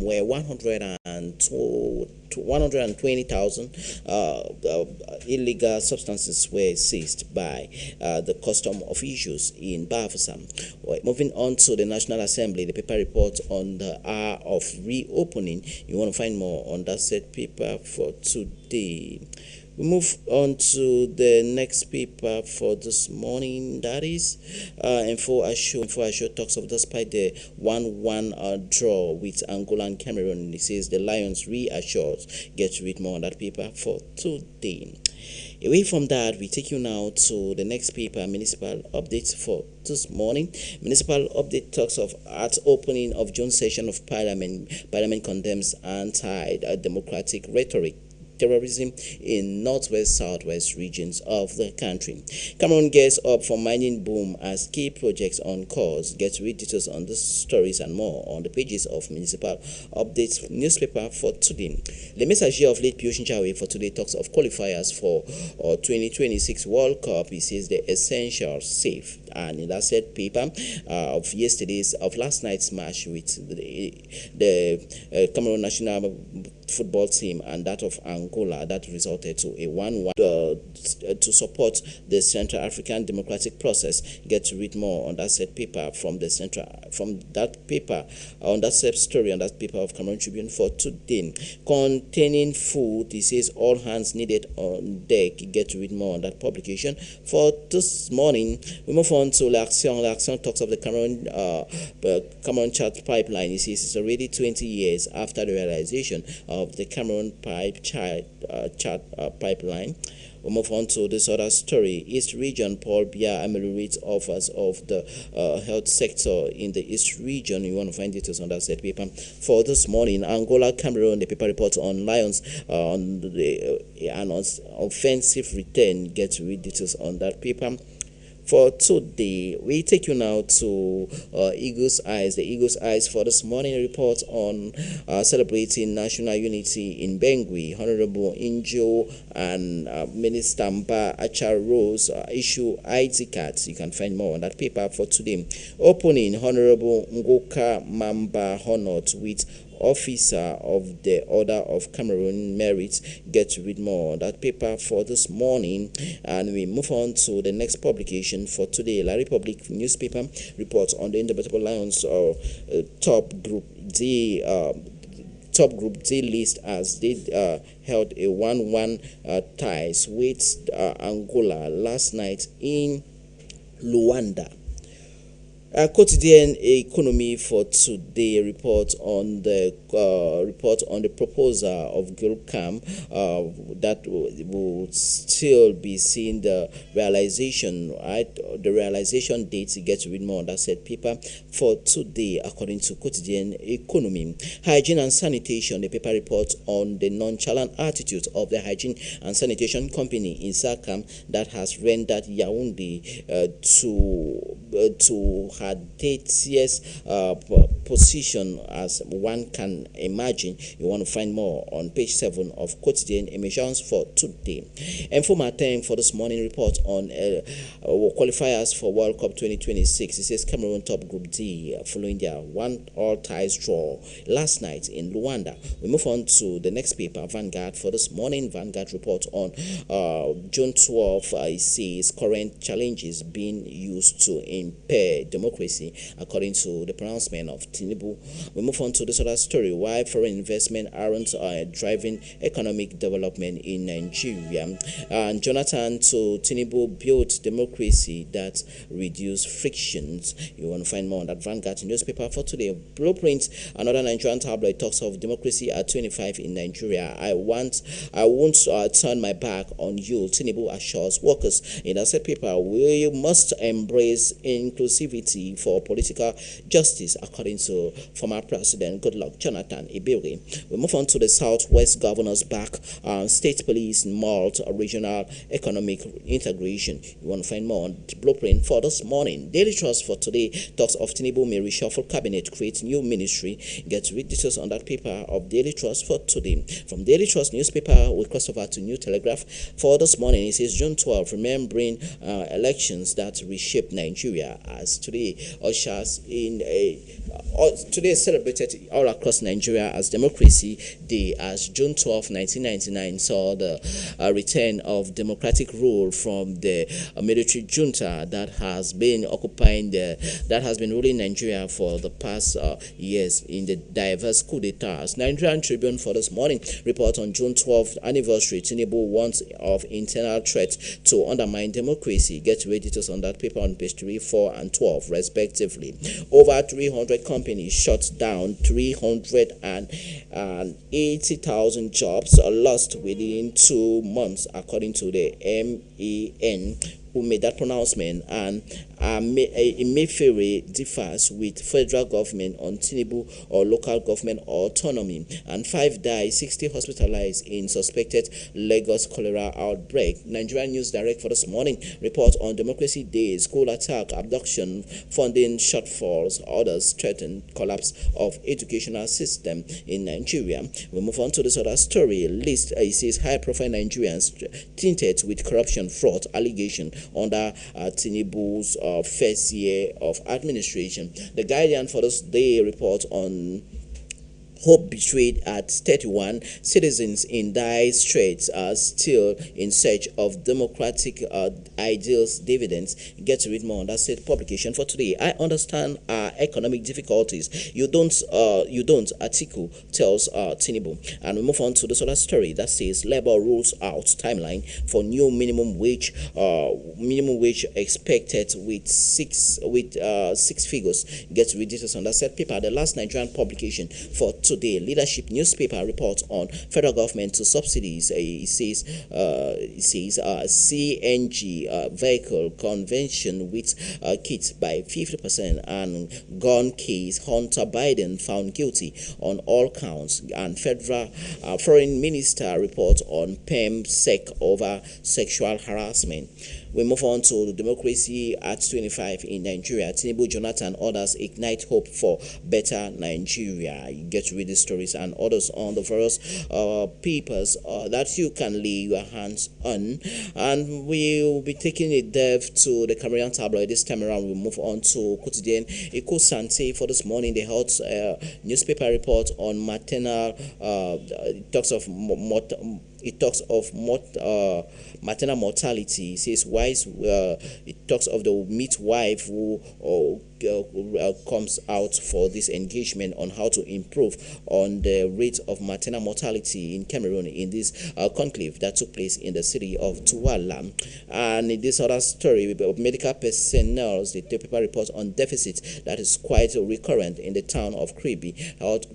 where 120,000 illegal substances were seized by the custom officials in Bafoussam. Well, moving on to the National Assembly, the paper reports on the hour of reopening. You want to find more on that said paper for today. We move on to the next paper for this morning. That is Info Asho talks of despite the 1-1 draw with Angola and Cameroon. It says the Lions reassures. Get to read more on that paper for today. Away from that, we take you now to the next paper, Municipal Update for this morning. Municipal Update talks of at opening of June session of Parliament. Parliament condemns anti-democratic rhetoric, terrorism in northwest southwest regions of the country. Cameroon gets up for mining boom as key projects on course. Get to read details on these stories and more on the pages of Municipal Updates newspaper for today. The Messager of late Piyush Njawe for today talks of qualifiers for 2026 World Cup. He says the essential safe. And in that said paper of last night's match with the Cameroon national football team and that of Angola, that resulted to a 1-1 to support the Central African democratic process. Get to read more on that said paper on that said story on that paper of Cameroon Tribune for today. Containing food, it says all hands needed on deck. Get to read more on that publication for this morning. We move on to L'Action. L'Action talks of the Cameroon Chat pipeline. It says it's already 20 years after the realization of the Cameroon chat pipeline. We move on to this other story. East Region, Paul Biya ameliorates offers of the health sector in the East Region. You want to find details on that said paper for this morning. Angola, Cameroon, the paper reports on Lions on the offensive return. Get to read details on that paper. For today, we take you now to Eagle's Eyes. The Eagle's Eyes for this morning reports on celebrating national unity in Bangui. Honorable Injo and Minister Mba Achar Rose issue ID cards. You can find more on that paper for today. Opening, Honorable Ngoka Mamba honored with Officer of the Order of Cameroon Merit. Get to read more on that paper for this morning. And we move on to the next publication for today. La Republic newspaper reports on the Indomitable Lions top group D list as they held a 1-1 ties with Angola last night in Luanda. Quotidian Economy for today reports on the proposal of Gilcam that will still be seeing the realization. The realization dates. You get to read more on that said paper for today, according to Quotidian Economy. Hygiene and sanitation. The paper reports on the nonchalant attitude of the hygiene and sanitation company in Sakam that has rendered Yaoundé to her 30th position as one can imagine. You want to find more on page 7 of Quotidian Emissions for today. Info Matin for this morning reports on qualifiers for World Cup 2026. It says Cameroon top group D following their 1-all ties draw last night in Luanda. We move on to the next paper, Vanguard for this morning. Vanguard reports on June 12. It says current challenges being used to impair democracy, according to the pronouncement of Tinubu. We move on to this other story, why foreign investment aren't driving economic development in Nigeria. And Jonathan to Tinubu built democracy that reduce frictions. You want to find more on that Vanguard newspaper for today. Blueprint, another Nigerian tabloid, talks of democracy at 25 in Nigeria. I won't turn my back on you, Tinubu assures workers. In that said paper, we must embrace inclusivity for political justice, according to former President Goodluck Jonathan Iberi. We move on to the Southwest Governors back State Police Malt Regional Economic Integration. You want to find more on the Blueprint for this morning. Daily Trust for today talks of Tinubu may reshuffle cabinet, create new ministry. Get to read details on that paper of Daily Trust for today. From Daily Trust newspaper, we cross over to New Telegraph for this morning. It says June 12, remembering elections that reshaped Nigeria, as today ushers in a Today is celebrated all across Nigeria as Democracy Day, as June 12, 1999 saw the return of democratic rule from the military junta that has been ruling Nigeria for the past years in the diverse coup d'etats. Nigerian Tribune for this morning report on June 12th anniversary. Tinubu warns of internal threats to undermine democracy. Get ready to on that paper on page 3, 4, and 12, respectively. Over 300 companies shut down, 380,000 jobs lost within 2 months, according to the MEN, who made that pronouncement. And Emefiele differs with federal government on Tinubu or local government autonomy. And 5 die, 60 hospitalized in suspected Lagos cholera outbreak. Nigerian News Direct for this morning report on Democracy Day, school attack, abduction, funding shortfalls, others threaten collapse of educational system in Nigeria. We move on to this other story. List it says high-profile Nigerians tainted with corruption, fraud allegation under Tinubu's first year of administration. The Guardian for this day report on hope betrayed at 31. Citizens in dire straits are still in search of democratic ideals, dividends. Get to read more on that state publication for today. I understand economic difficulties. You don't. Atiku tells Tinubu. And we move on to this other story that says Labour rules out timeline for new minimum wage. Minimum wage expected with six figures. Get to read details on that set paper. The last Nigerian publication for today, Leadership newspaper reports on federal government to subsidies. It says CNG vehicle convention with kits by 50%, and gun case, Hunter Biden found guilty on all counts. And federal foreign minister reports on PEM-SEC over sexual harassment. We move on to Democracy at 25 in Nigeria. Tinubu, Jonathan, others ignite hope for better Nigeria. You get to read the stories and others on the various papers that you can lay your hands on. And we'll be taking a dive to the Cameroon tabloid. This time around, we'll move on to Quotidien Eco Sante for this morning. The health newspaper report on maternal. It talks of maternal mortality. It says it talks of the midwife who comes out for this engagement on how to improve on the rate of maternal mortality in Cameroon in this conclave that took place in the city of Douala. And in this other story of medical personnel, the paper reports on deficit that is quite recurrent in the town of Kribi.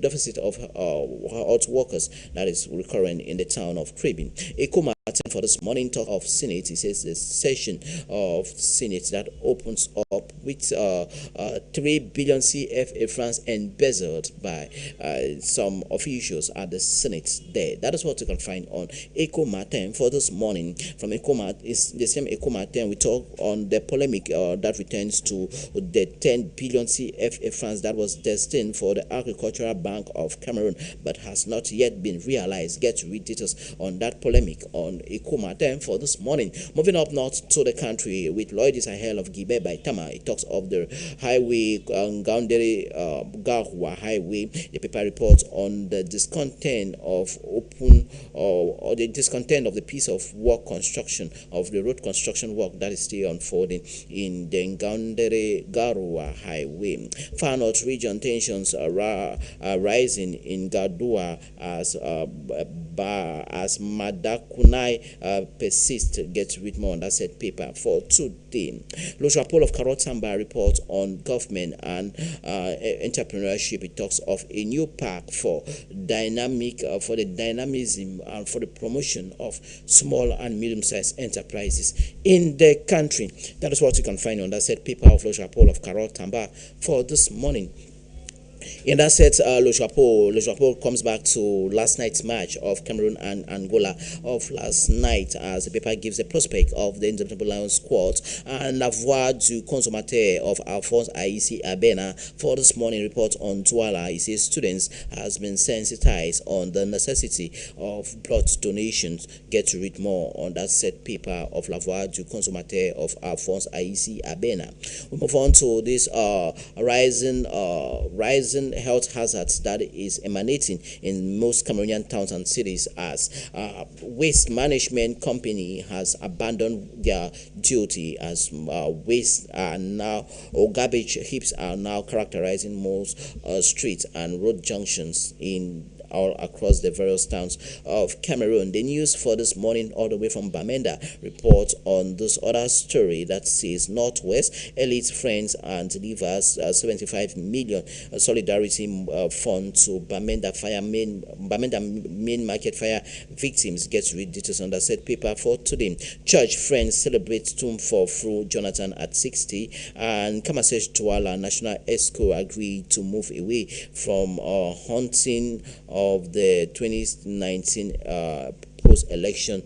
Deficit of health workers that is recurrent in the town of Kribi. For this morning talk of Senate, it says the session of Senate that opens up with 3 billion CFA francs embezzled by some officials at the Senate there. That is what you can find on Eco Matin for this morning. From Eco Matin, it's the same Eco Matin. We talk on the polemic that returns to the 10 billion CFA francs that was destined for the Agricultural Bank of Cameroon, but has not yet been realized. Get to read details on that polemic on Eco Matin for this morning. Moving up north to the country with Lloyd Sahel of Gibe by Tama. It talks of the highway, Ngaundere Garwa highway. The paper reports on the discontent of the discontent of the piece of work construction of the road construction work that is still unfolding in the Ngaundere Garwa highway. Far north region tensions are rising in Gadua as Madakunai persist. Get to read more on that said paper for today. Lojapol of Karotamba reports on government and entrepreneurship. It talks of a new park for the dynamism and for the promotion of small and medium-sized enterprises in the country. That is what you can find on that said paper of Lojapol of Karotamba for this morning. In that set, Le Chapeau comes back to last night's match of Cameroon and Angola of last night, as the paper gives a prospect of the Indomitable Lions squad and la voix du consommateur of Alphonse Aïssi Abena for this morning report on Douala. He says students has been sensitized on the necessity of blood donations. Get to read more on that set paper of la voix du consommateur of Alphonse Aïssi Abena. We move on to this rising health hazards that is emanating in most Cameroonian towns and cities, as waste management company has abandoned their duty, as waste are now, or garbage heaps are now characterizing most streets and road junctions in all across the various towns of Cameroon. The news for this morning, all the way from Bamenda, reports on this other story that says Northwest Elite Friends and delivers 75 million solidarity fund to Bamenda main market fire victims. Gets read details on the said paper for today. Church Friends celebrates tomb for Fru Jonathan at 60, and Kamasesh Douala National ESCO agreed to move away from hunting of the 2019 post-election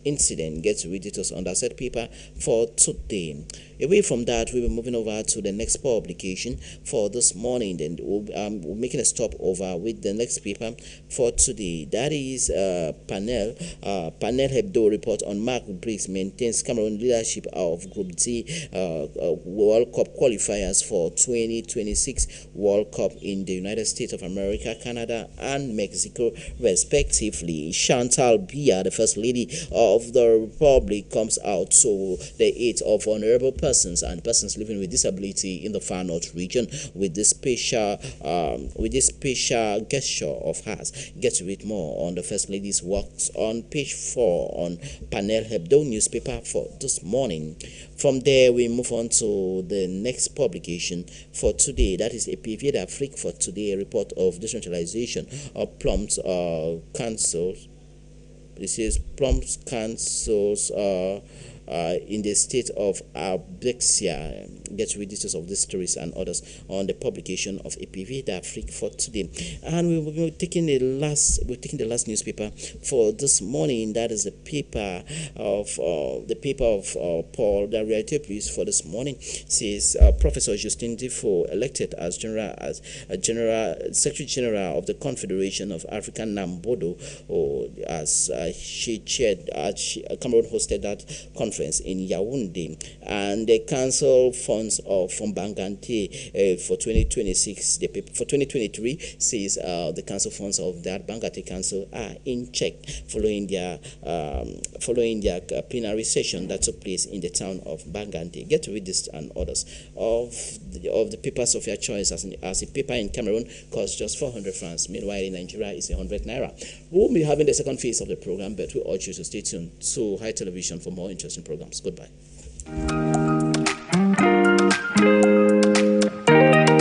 incident. Get to read details on that said paper for today. Away from that, we'll be moving over to the next publication for this morning. Then we're making a stop over with the next paper for today. That is Panel Hebdo report on Mark Briggs maintains Cameroon leadership of Group D World Cup qualifiers for 2026 World Cup in the United States of America, Canada, and Mexico, respectively. Chantal Biya, the First Lady of the Republic, comes out to the aid of vulnerable persons and persons living with disability in the Far North region with this special gesture of hers. Get to read more on the First Lady's works on page 4 on Panel Hebdo newspaper for this morning. From there, we move on to the next publication for today. That is APV d'Afrique for today, a report of decentralization of Plum's council. This is Plum's councils in the state of Abrexia. Get to read details of these stories and others on the publication of APV d'Afrique for today. And we will be taking the last newspaper for this morning. That is the paper of Paul. The reality piece for this morning says Professor Justin Defoe elected as Secretary General of the Confederation of African Nambodo, as she chaired. Cameroon hosted that conference in Yaoundé, and the council funds from Bangante for 2026. The paper for 2023 says the council funds of that Bangate council are in check following their plenary session that took place in the town of Bangante. Get to read this and others of the papers of your choice, as a paper in Cameroon costs just 400 francs. Meanwhile, in Nigeria, it's 100 naira. We'll be having the second phase of the program, but we urge you to stay tuned to High Television for more interesting programs. Goodbye.